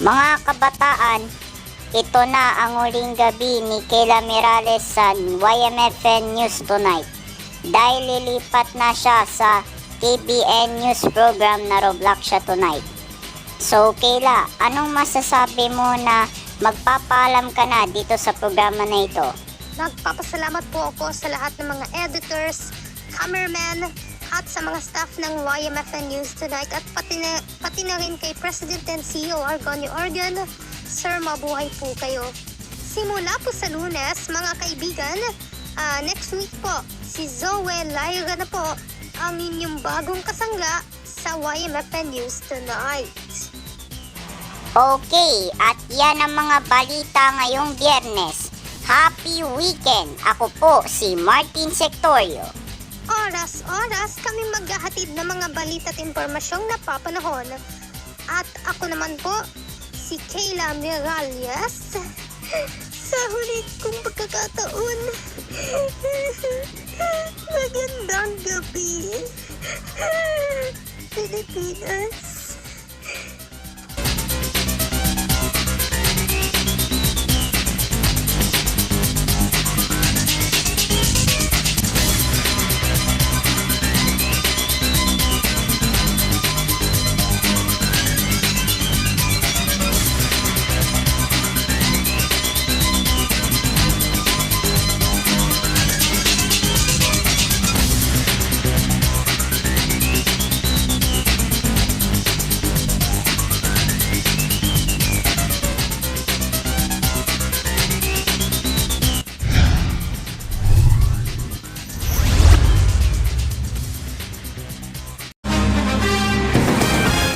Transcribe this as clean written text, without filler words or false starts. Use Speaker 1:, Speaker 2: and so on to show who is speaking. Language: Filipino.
Speaker 1: Mga kabataan, ito na ang huling gabi ni Kayla Mirales sa YMFN News Tonight dahil lilipat na siya sa KBN News program na Roblox siya tonight. So Kayla, anong masasabi mo na magpapaalam ka na dito sa programa na ito?
Speaker 2: Nagpapasalamat po ako sa lahat ng mga editors, cameraman, at sa mga staff ng YMFN News Tonight at pati na rin kay President and CEO Argonio Organ. Sir, mabuhay po kayo. Simula po sa Lunes, mga kaibigan, next week po, si Zoe Lyra na po ang inyong bagong kasangla sa YMFN News Tonight.
Speaker 1: Okay, at yan ang mga balita ngayong Biyernes. Happy weekend! Ako po si Martin Sectorio.
Speaker 2: Oras-oras kami maghahatid ng mga balita at impormasyong napapanahon. At ako naman po, si Kayla Mirales. Sa huli kong pagkakataon, magandang gabi, Pilipinas.